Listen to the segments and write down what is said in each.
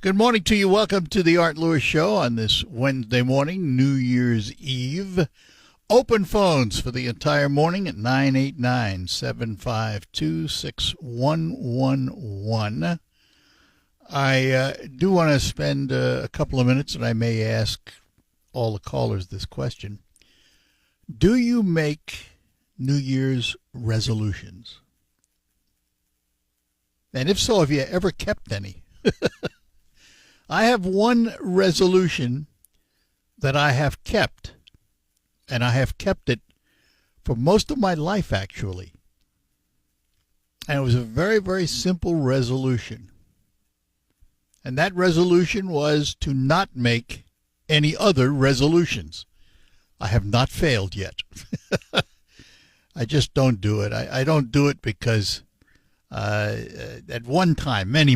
Good morning to you. Welcome to the Art Lewis Show on this Wednesday morning, New Year's Eve. Open phones for the entire morning at 989-752-6111. I do want to spend a couple of minutes, and I may ask all the callers this question. Do you make New Year's resolutions? And if so, have you ever kept any? I have one resolution that I have kept, and I have kept it for most of my life, actually. And it was a very, very simple resolution. And that resolution was to not make any other resolutions. I have not failed yet. I just don't do it. I don't do it because at one time, many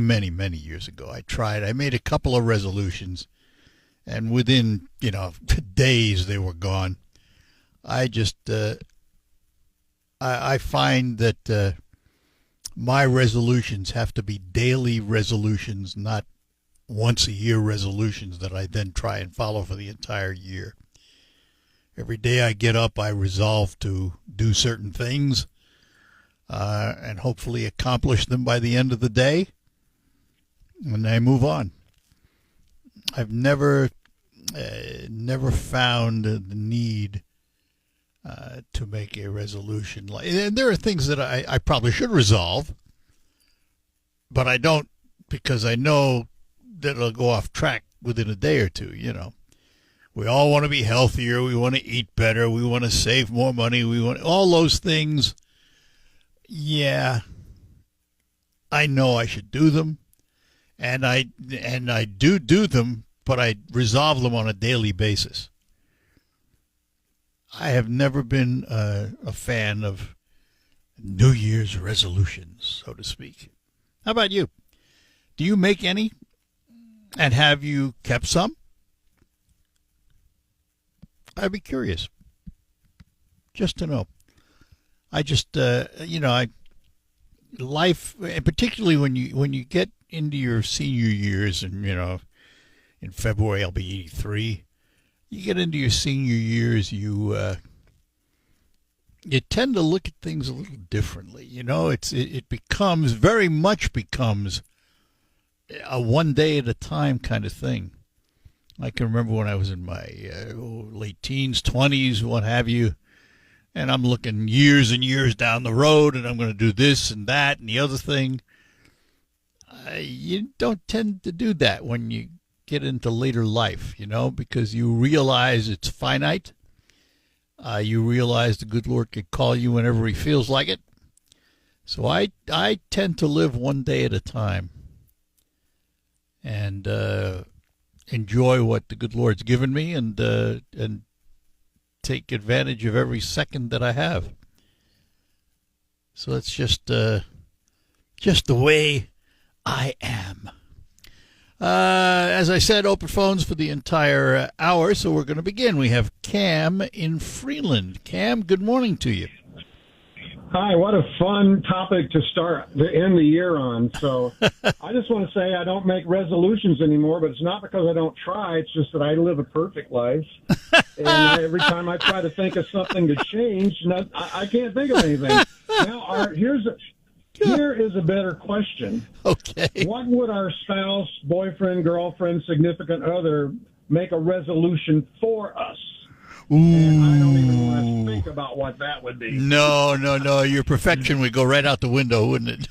years ago, I tried. I made a couple of resolutions, and within, days they were gone. I just, I find that my resolutions have to be daily resolutions, not once-a-year resolutions that I then try and follow for the entire year. Every day I get up, I resolve to do certain things, and hopefully accomplish them by the end of the day, and I move on. I've never found the need to make a resolution. And there are things that I probably should resolve, but I don't, because I know that it'll go off track within a day or two. We all want to be healthier. We want to eat better. We want to save more money. We want all those things. Yeah, I know I should do them, and I do them, but I resolve them on a daily basis. I have never been a fan of New Year's resolutions, so to speak. How about you? Do you make any, and have you kept some? I'd be curious, just to know. I just, life, and particularly when you get into your senior years, and, in February I'll be 83. You get into your senior years, you tend to look at things a little differently. It very much becomes a one day at a time kind of thing. I can remember when I was in my late teens, 20s, what have you, and I'm looking years and years down the road, and I'm going to do this and that and the other thing. You don't tend to do that when you get into later life, because you realize it's finite. You realize the good Lord could call you whenever he feels like it. So I tend to live one day at a time and enjoy what the good Lord's given me, and take advantage of every second that I have. So it's just the way I am. As I said, open phones for the entire hour, so we're going to begin. We have Cam in Freeland. Cam, good morning to you. Hi, what a fun topic to end the year on. So I just want to say I don't make resolutions anymore, but it's not because I don't try. It's just that I live a perfect life. And every time I try to think of something to change, I can't think of anything. Now, here is a better question. Okay. What would our spouse, boyfriend, girlfriend, significant other make a resolution for us? Ooh. And I don't even want to think about what that would be. No. Your perfection would go right out the window, wouldn't it?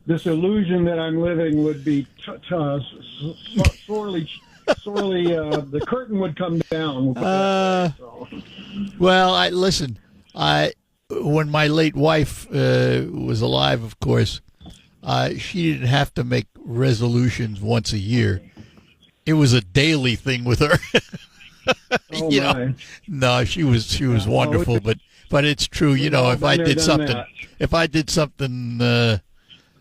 This illusion that I'm living would be sorely. The curtain would come down. Well, listen. When my late wife was alive, of course, she didn't have to make resolutions once a year. It was a daily thing with her. No, she was wonderful, but it's true. If I did something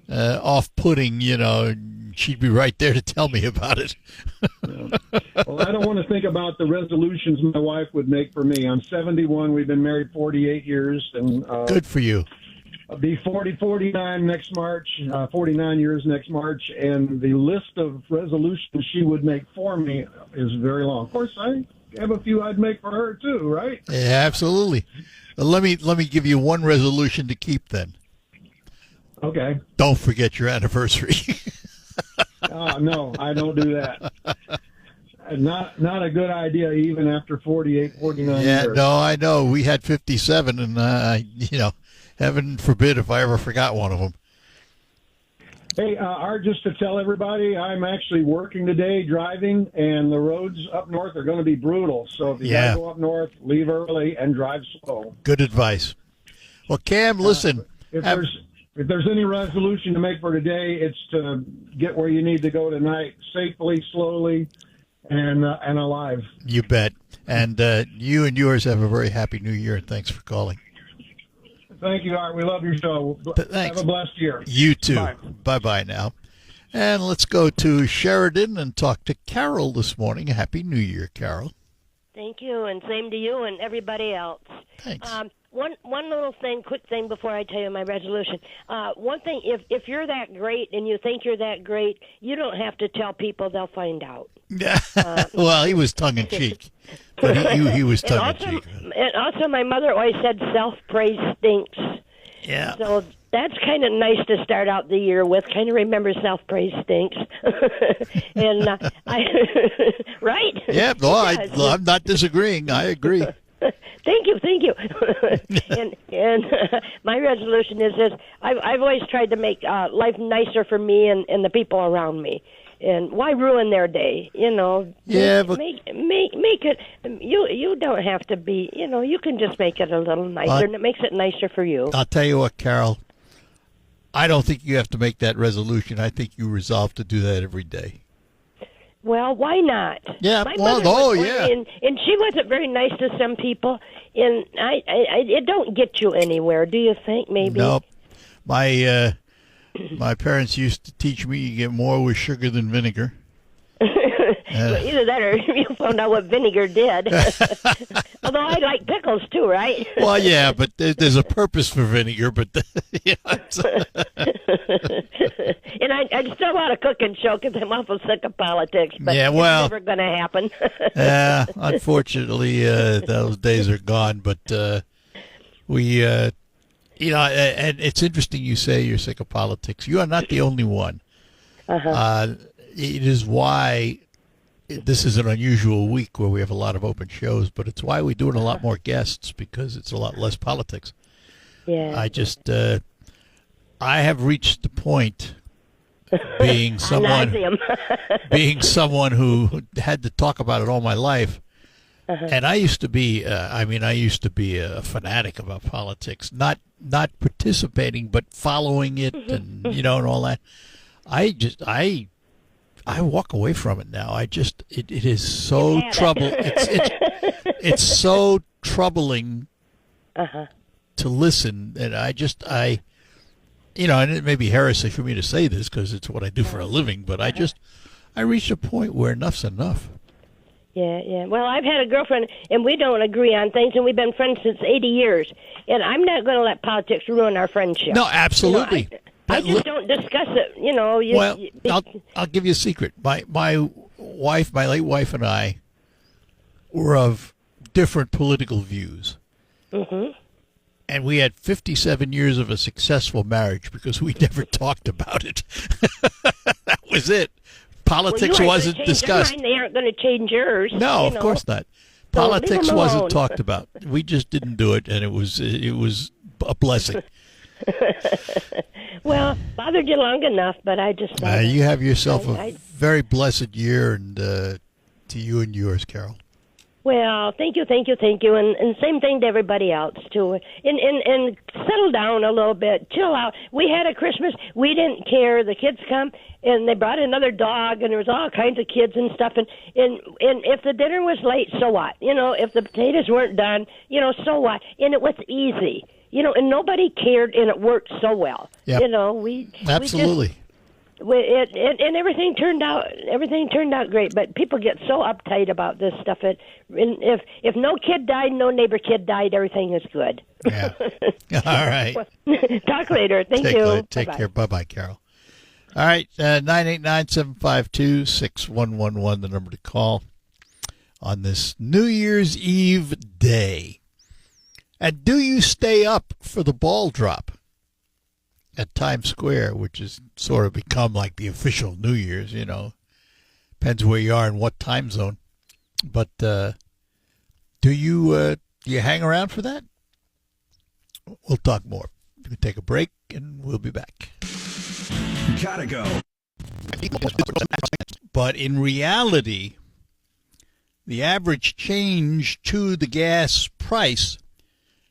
off-putting, she'd be right there to tell me about it. Well, I don't want to think about the resolutions my wife would make for me. I'm 71. We've been married 48 years, and good for you. I'll be 49 next March, 49 years next March, and the list of resolutions she would make for me is very long. Of course, I have a few I'd make for her too, right? Yeah, absolutely. Let me give you one resolution to keep then. Okay. Don't forget your anniversary. No, I don't do that. Not a good idea, even after 48, 49 Yeah, years. no, I know. We had 57, and heaven forbid if I ever forgot one of them. Hey, Art, just to tell everybody, I'm actually working today, driving, and the roads up north are going to be brutal. So if you got to go up north, leave early and drive slow. Good advice. Well, Cam, listen. If there's any resolution to make for today, it's to get where you need to go tonight safely, slowly, and alive. You bet. And you and yours have a very happy New Year, and thanks for calling. Thank you, Art. We love your show. Thanks. Have a blessed year. You too. Bye. Bye-bye now. And let's go to Sheridan and talk to Carol this morning. Happy New Year, Carol. Thank you, and same to you and everybody else. Thanks. One little thing, quick thing before I tell you my resolution. One thing, if you're that great and you think you're that great, you don't have to tell people; they'll find out. Well, he was tongue-in-cheek. But he was tongue-in-cheek. And also, my mother always said self-praise stinks. Yeah. So that's kind of nice to start out the year with. Kind of remember self-praise stinks. And right? Yeah, well, I'm not disagreeing. I agree. Thank you. and my resolution is this: I've always tried to make life nicer for me and the people around me. And why ruin their day? Yeah, but make it. You don't have to be. You can just make it a little nicer, and it makes it nicer for you. I'll tell you what, Carol. I don't think you have to make that resolution. I think you resolve to do that every day. Well, why not? Yeah. My Well, mother was one, yeah. And she wasn't very nice to some people, and it don't get you anywhere. Do you think? Maybe. Nope. My parents used to teach me you get more with sugar than vinegar. Either that or you found out what vinegar did. Although I like pickles too, right? Well, yeah, but there's a purpose for vinegar. But and I still want a cooking show because I'm awful sick of politics. But yeah, well, it's never going to happen. Yeah, unfortunately, those days are gone. But we. And it's interesting you say you're sick of politics. You are not the only one. It is why this is an unusual week where we have a lot of open shows, but it's why we're doing a lot more guests because it's a lot less politics. Yeah. I have reached the point being someone who had to talk about it all my life. And I used to be, a fanatic about politics, not participating, but following it and all that. I walk away from it now. It is so it's so troubling to listen. And and it may be heresy for me to say this because it's what I do for a living, but I reached a point where enough's enough. Yeah. Well, I've had a girlfriend, and we don't agree on things, and we've been friends since 80 years. And I'm not going to let politics ruin our friendship. No, absolutely. I just don't discuss it. I'll give you a secret. My late wife, and I were of different political views. Mm-hmm. And we had 57 years of a successful marriage because we never talked about it. That was it. Politics wasn't discussed. They aren't going to change yours. No, of course not. Politics wasn't talked about. We just didn't do it, and it was a blessing. Well, bothered you long enough, but I just you have yourself a very blessed year, and to you and yours, Carol. Well, thank you, and same thing to everybody else too. And settle down a little bit, chill out. We had a Christmas, we didn't care. The kids come and they brought another dog, and there was all kinds of kids and stuff. And if the dinner was late, so what? If the potatoes weren't done, so what? And it was easy, and nobody cared, and it worked so well. Yep. We absolutely. and everything turned out great. But people get so uptight about this stuff. If no kid died, no neighbor kid died, everything is good. Yeah. All right. Talk later. Thank you. Take Bye-bye. care. Bye-bye, Carol. All right, 989-752-6111, the number to call on this New Year's Eve day. And do you stay up for the ball drop at Times Square, which has sort of become like the official New Year's, Depends where you are and what time zone. But do you hang around for that? We'll talk more. We can take a break, and we'll be back. Gotta go. But in reality, the average change to the gas price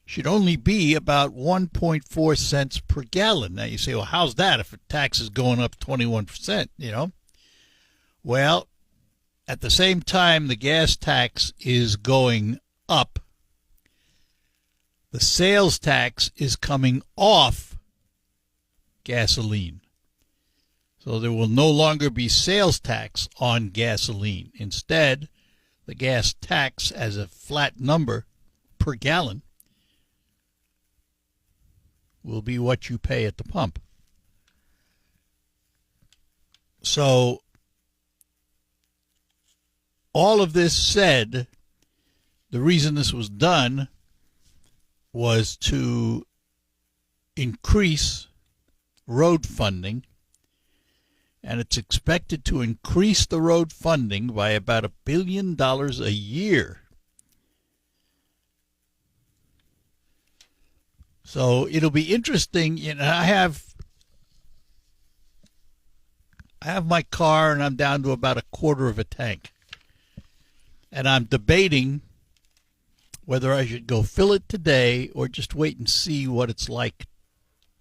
should only be about 1.4 cents per gallon. Now you say, well, how's that if the tax is going up 21%, Well, at the same time the gas tax is going up, the sales tax is coming off gasoline. So there will no longer be sales tax on gasoline. Instead, the gas tax as a flat number per gallon will be what you pay at the pump. So all of this said, the reason this was done was to increase road funding, and it's expected to increase the road funding by about $1 billion a year. So it'll be interesting. I have my car, and I'm down to about a quarter of a tank, and I'm debating whether I should go fill it today or just wait and see what it's like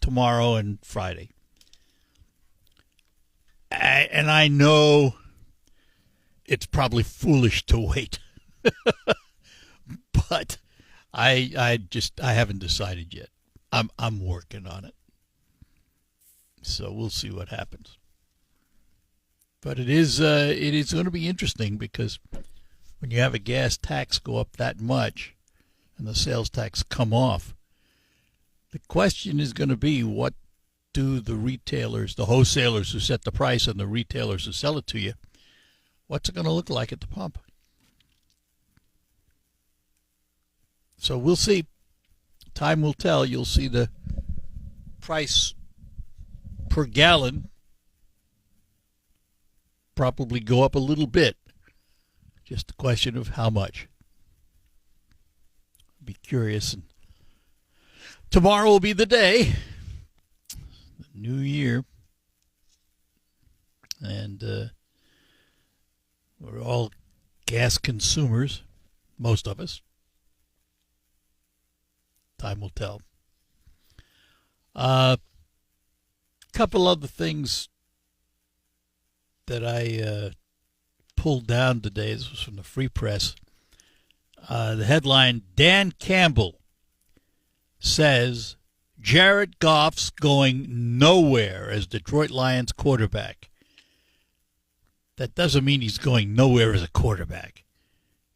tomorrow and Friday. And I know it's probably foolish to wait, but I haven't decided yet. I'm working on it, so we'll see what happens. But it is going to be interesting, because when you have a gas tax go up that much and the sales tax come off, the question is going to be, what do the retailers, the wholesalers who set the price, and the retailers who sell it to you, what's it going to look like at the pump? So we'll see. Time will tell. You'll see the price per gallon probably go up a little bit. Just a question of how much. Be curious. And tomorrow will be the day. New Year, and we're all gas consumers, most of us. Time will tell. Couple other things that I pulled down today. This was from the Free Press. The headline: Dan Campbell says Jared Goff's going nowhere as Detroit Lions quarterback. That doesn't mean he's going nowhere as a quarterback.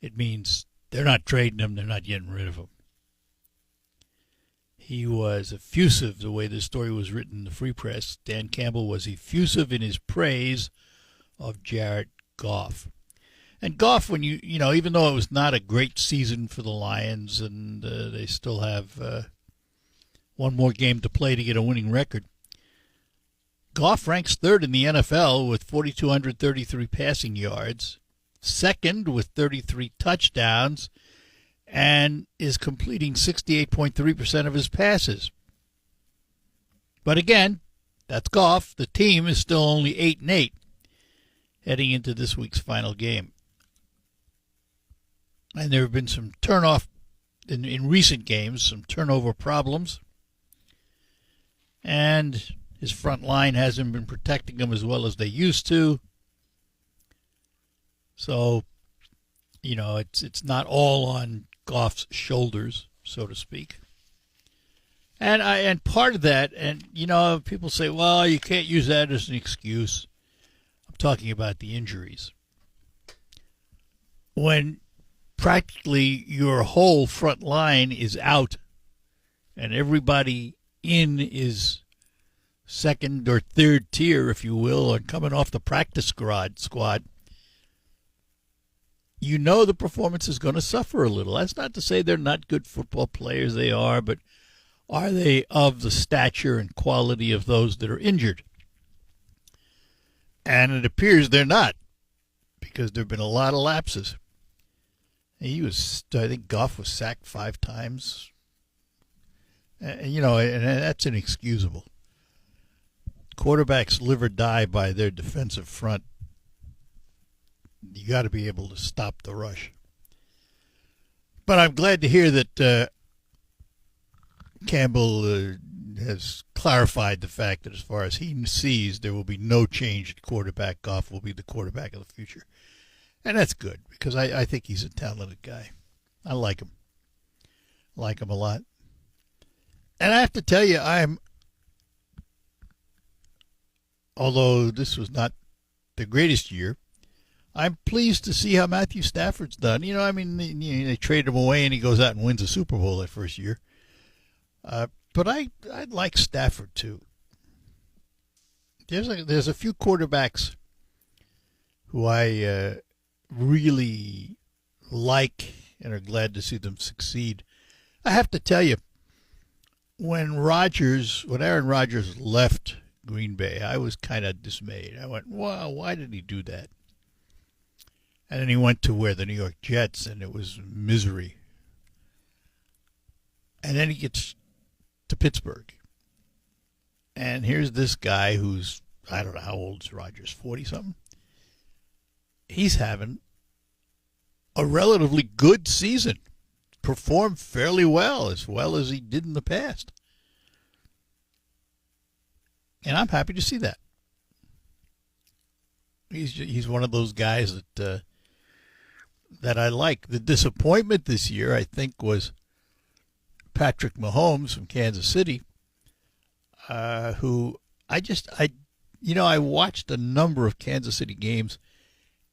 It means they're not trading him, they're not getting rid of him. He was effusive, the way this story was written in the Free Press. Dan Campbell was effusive in his praise of Jared Goff. And Goff, when even though it was not a great season for the Lions, and they still have one more game to play to get a winning record, Goff ranks third in the NFL with 4,233 passing yards, second with 33 touchdowns, and is completing 68.3% of his passes. But again, that's Goff. The team is still only 8-8 heading into this week's final game. And there have been some turnoff in recent games, some turnover problems. And his front line hasn't been protecting him as well as they used to. So, it's not all on Goff's shoulders, so to speak. And part of that, and people say, well, you can't use that as an excuse. I'm talking about the injuries. When practically your whole front line is out and everybody in is second or third tier, if you will, or coming off the practice squad, the performance is going to suffer a little. That's not to say they're not good football players. They are, but are they of the stature and quality of those that are injured? And it appears they're not, because there have been a lot of lapses. I think Goff was sacked 5 times. And that's inexcusable. Quarterbacks live or die by their defensive front. You got to be able to stop the rush. But I'm glad to hear that Campbell has clarified the fact that as far as he sees, there will be no change at quarterback. Goff will be the quarterback of the future. And that's good, because I think he's a talented guy. I like him. I like him a lot. And I have to tell you, although this was not the greatest year, I'm pleased to see how Matthew Stafford's done. They traded him away and he goes out and wins a Super Bowl that first year. But I like Stafford too. There's a few quarterbacks who I really like and are glad to see them succeed. I have to tell you, when Aaron Rodgers left Green Bay, I was kind of dismayed. I went, wow, why did he do that? And then he went to the New York Jets, and it was misery. And then he gets to Pittsburgh. And here's this guy who's, I don't know how old is Rodgers, 40-something? He's having a relatively good season. Performed fairly well as he did in the past. And I'm happy to see that. He's one of those guys that I like. The disappointment this year, I think, was Patrick Mahomes from Kansas City, who I watched a number of Kansas City games,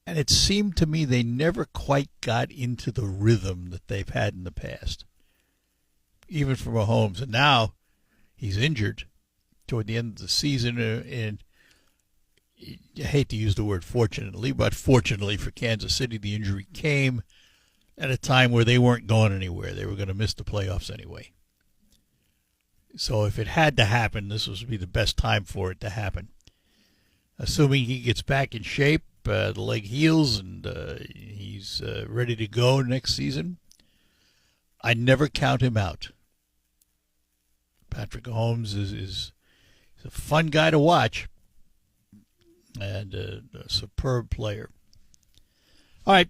and it seemed to me they never quite got into the rhythm that they've had in the past, even for Mahomes. And now he's injured toward the end of the season, and I hate to use the word fortunately, but fortunately for Kansas City, the injury came at a time where they weren't going anywhere. They were going to miss the playoffs anyway. So if it had to happen, this would be the best time for it to happen. Assuming he gets back in shape, the leg heals, and he's ready to go next season, I never count him out. Patrick Mahomes is a fun guy to watch and a superb player. All right.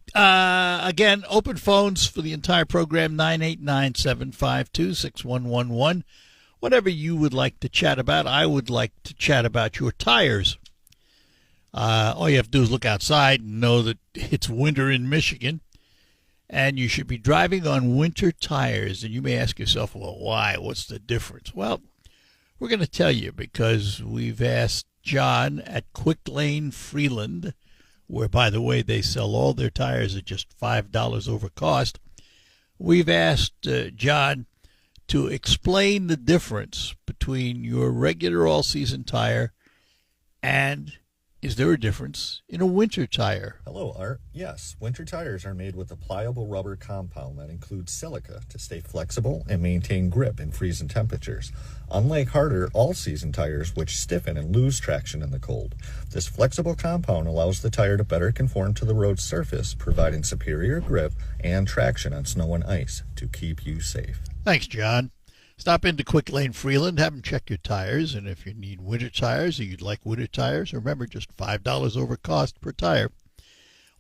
Again, open phones for the entire program, 989-752-6111. Whatever you would like to chat about. I would like to chat about your tires. All you have to do is look outside and know that it's winter in Michigan, and you should be driving on winter tires. And you may ask yourself, well, why? What's the difference? Well, we're going to tell you because we've asked John at Quick Lane Freeland, where, by the way, they sell all their tires at just $5 over cost. We've asked John to explain the difference between your regular all-season tire and is there a difference in a winter tire? Hello, Art. Yes, winter tires are made with a pliable rubber compound that includes silica to stay flexible and maintain grip in freezing temperatures. Unlike harder all-season tires, which stiffen and lose traction in the cold, this flexible compound allows the tire to better conform to the road surface, providing superior grip and traction on snow and ice to keep you safe. Thanks, John. Stop into Quick Lane Freeland, have them check your tires, and if you need winter tires or you'd like winter tires, remember just $5 over cost per tire.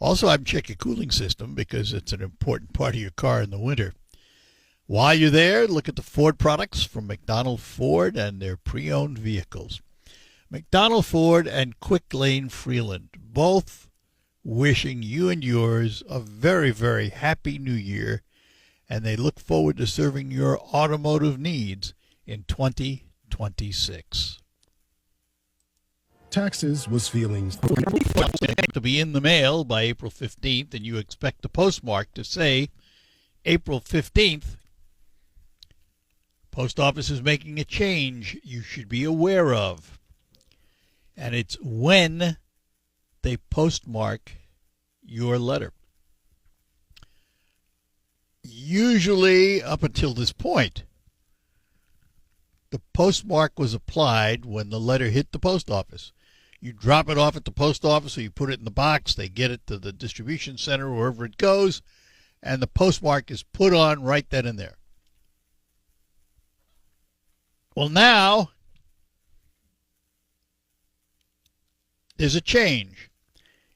Also, have them check your cooling system because it's an important part of your car in the winter. While you're there, look at the Ford products from McDonald Ford and their pre-owned vehicles. McDonald Ford and Quick Lane Freeland, both wishing you and yours a very, very happy new year, and they look forward to serving your automotive needs in 2026. Taxes was feelings. To be in the mail by April 15th, and you expect the postmark to say April 15th, Post Office is making a change you should be aware of. And it's when they postmark your letter. Usually, up until this point, the postmark was applied when the letter hit the post office. You drop it off at the post office, or you put it in the box, they get it to the distribution center, wherever it goes, and the postmark is put on right then and there. Well, now, there's a change.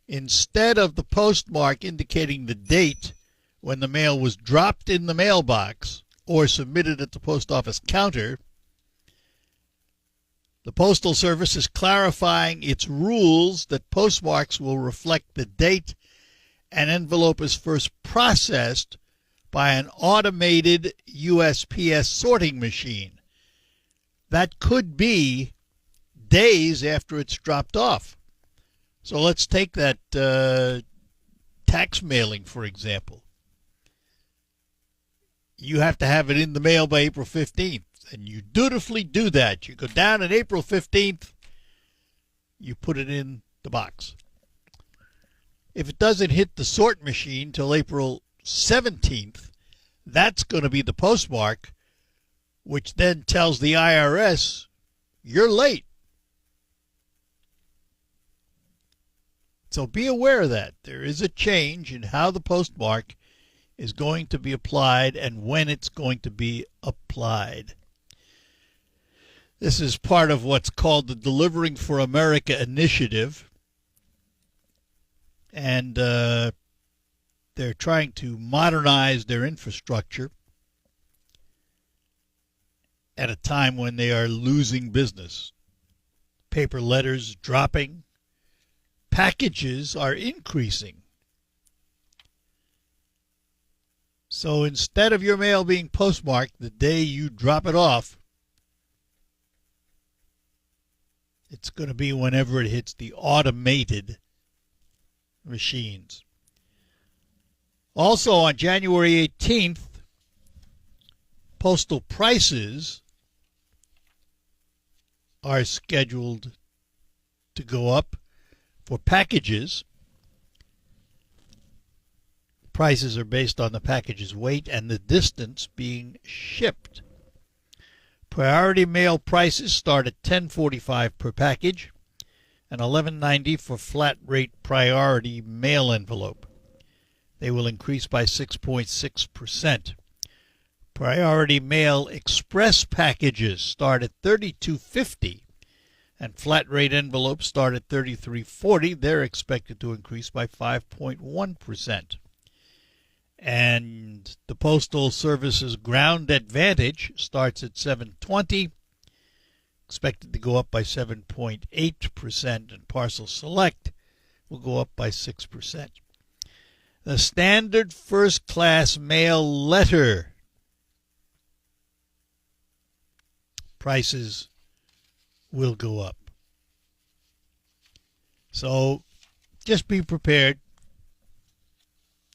Instead of the postmark indicating the date when the mail was dropped in the mailbox or submitted at the post office counter, the Postal Service is clarifying its rules that postmarks will reflect the date an envelope is first processed by an automated USPS sorting machine. That could be days after it's dropped off. So let's take that tax mailing, for example. You have to have it in the mail by April 15th. And you dutifully do that. You go down on April 15th, you put it in the box. If it doesn't hit the sort machine till April 17th, that's going to be the postmark, which then tells the IRS, you're late. So be aware of that. There is a change in how the postmark is going to be applied and when it's going to be applied. This is part of what's called the Delivering for America initiative. And they're trying to modernize their infrastructure at a time when they are losing business. Paper letters dropping. Packages are increasing. So instead of your mail being postmarked the day you drop it off, it's going to be whenever it hits the automated machines. Also on January 18th, postal prices are scheduled to go up for packages. Prices are based on the package's weight and the distance being shipped. Priority mail prices start at $10.45 per package and $11.90 for flat rate priority mail envelope. They will increase by 6.6%. Priority mail express packages start at $32.50 and flat rate envelopes start at $33.40. They're expected to increase by 5.1%. And the Postal Service's Ground Advantage starts at $7.20, expected to go up by 7.8%, and Parcel Select will go up by 6%. The standard first-class mail letter prices will go up. So just be prepared.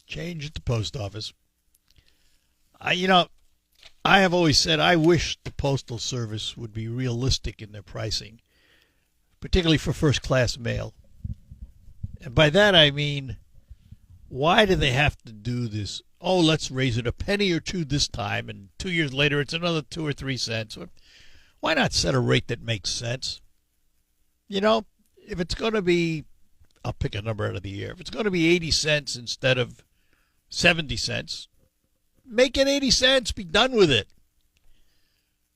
Change at the post office. I have always said I wish the Postal Service would be realistic in their pricing, particularly for first-class mail. And by that I mean, why do they have to do this? Oh, let's raise it a penny or two this time, and 2 years later it's another 2 or 3 cents. Why not set a rate that makes sense? If it's going to be, I'll pick a number out of the air. If it's going to be 80 cents instead of 70 cents, make it 80 cents. Be done with it.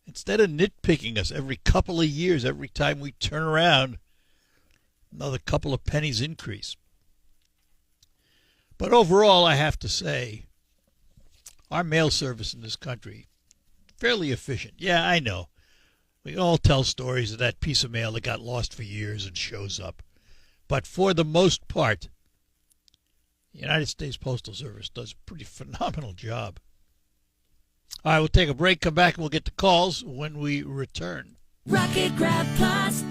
Instead of nitpicking us every couple of years, every time we turn around, another couple of pennies increase. But overall, I have to say, our mail service in this country, fairly efficient. Yeah, I know. We all tell stories of that piece of mail that got lost for years and shows up. But for the most part, the United States Postal Service does a pretty phenomenal job. All right, we'll take a break, come back, and we'll get the calls when we return. Rocket Grab Plus.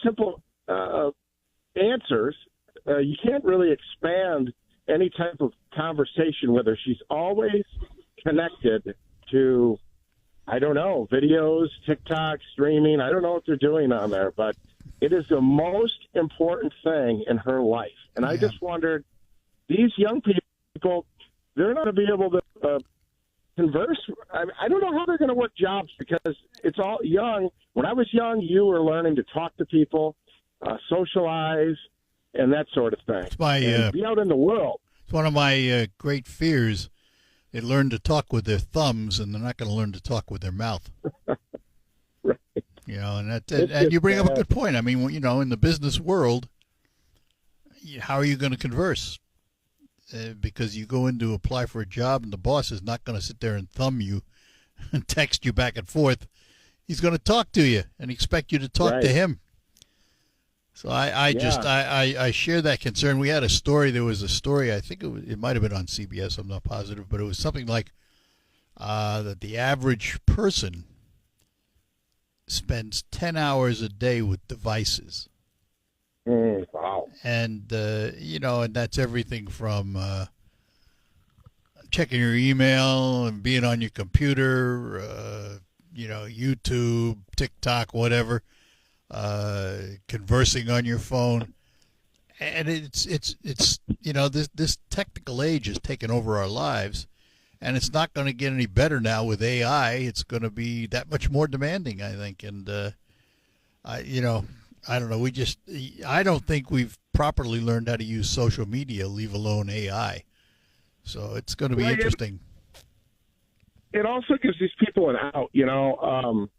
Simple answers. You can't really expand any type of conversation with her. She's always connected to, I don't know, videos, TikTok, streaming. I don't know what they're doing on there, but it is the most important thing in her life. And I just wondered, these young people, they're not going to be able to converse. I don't know how they're going to work jobs because it's all young. When I was young, you were learning to talk to people, socialize, and that sort of thing. And be out in the world. It's one of my great fears. They learn to talk with their thumbs, and they're not going to learn to talk with their mouth. Right. You know, and you bring up a good point. I mean, you know, in the business world, how are you going to converse? Because you go in to apply for a job, and the boss is not going to sit there and thumb you and text you back and forth. He's going to talk to you and expect you to talk to him. So I share that concern. We had a story. There was a story. I think it might have been on CBS. I'm not positive, but it was something like that the average person spends 10 hours a day with devices. Wow. And, you know, and that's everything from checking your email and being on your computer, you know, YouTube, TikTok, whatever, conversing on your phone. And it's you know, this technical age has taken over our lives, and it's not going to get any better now with AI. It's going to be that much more demanding, I think. And, you know, I don't know. I don't think we've properly learned how to use social media, leave alone AI. So it's going to be interesting. It also gives these people an out, you know.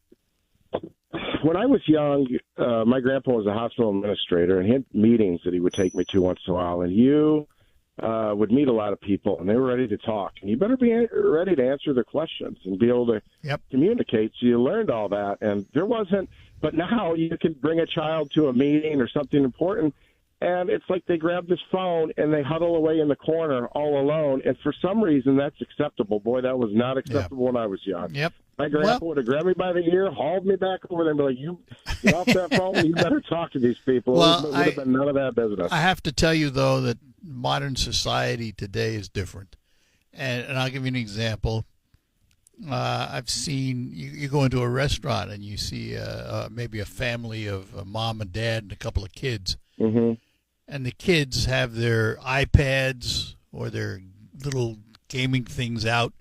When I was young, my grandpa was a hospital administrator, and he had meetings that he would take me to once in a while. And you would meet a lot of people, and they were ready to talk. And you better be ready to answer their questions and be able to communicate. So you learned all that. And there wasn't, but now you can bring a child to a meeting or something important, and it's like they grab this phone and they huddle away in the corner all alone. And for some reason, that's acceptable. Boy, that was not acceptable when I was young. Yep. My grandpa would have grabbed me by the ear, hauled me back over there, and be like, "You get off that phone. You better talk to these people." Well, it would have been none of that business. I have to tell you, though, that modern society today is different. And I'll give you an example. I've seen, you go into a restaurant and you see maybe a family of a mom and dad and a couple of kids. Mm-hmm. And the kids have their iPads or their little gaming things out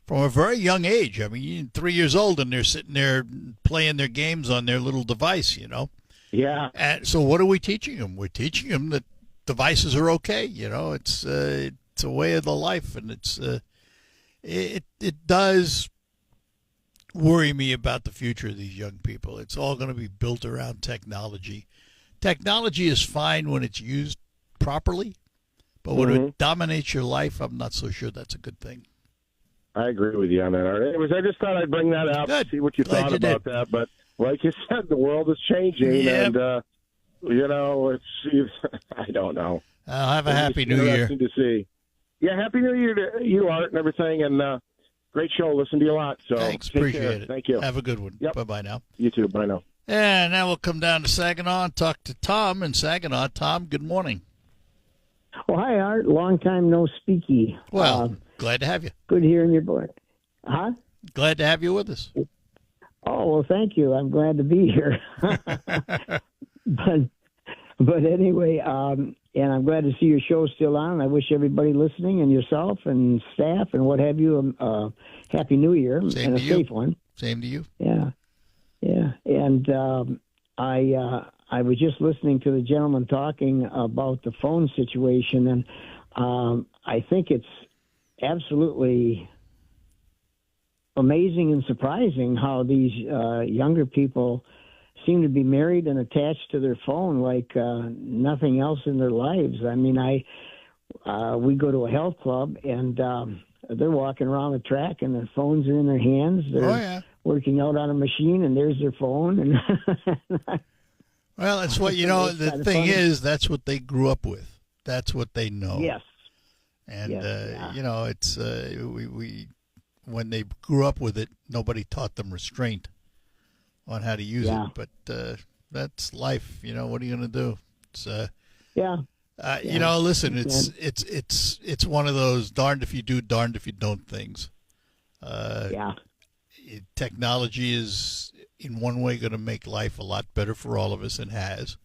from a very young age. I mean, 3 years old, and they're sitting there playing their games on their little device, you know? Yeah. And so what are we teaching them? We're teaching them that devices are okay. You know, it's a way of the life, and it does worry me about the future of these young people. It's all going to be built around technology. Technology is fine when it's used properly, but when it dominates your life, I'm not so sure that's a good thing. I agree with you on that. Anyways, I just thought I'd bring that up, see what you thought about that. But like you said, the world is changing, and you know, I don't know. Have a happy New Year. To see. Yeah, happy New Year to you, Art, and everything, and great show. Listen to you a lot. So thanks, take appreciate care. it. Thank you. Have a good one. Yep. Bye now. You too. Bye now. And now we'll come down to Saginaw and talk to Tom in Saginaw. Tom, good morning. Well, hi, Art. Long time no speaky. Well, glad to have you. Good hearing your voice. Huh? Glad to have you with us. Oh, well, thank you. I'm glad to be here. But anyway, and I'm glad to see your show still on. I wish everybody listening and yourself and staff and what have you Happy New Year. Same and to a you. safe one. Same to you. Yeah. And I was just listening to the gentleman talking about the phone situation, and I think it's absolutely amazing and surprising how these younger people seem to be married and attached to their phone like nothing else in their lives. I mean, we go to a health club, and they're walking around the track, and their phones are in their hands. They're working out on a machine, and there's their phone. And well, it's what, you know, the thing is, that's what they grew up with. That's what they know. Yes. And, you know, it's, we when they grew up with it, nobody taught them restraint on how to use Yeah. it. But that's life. What are you going to do? It's Yeah. listen, it's one of those darned if you do, darned if you don't things. Yeah. Technology is in one way going to make life a lot better for all of us and has.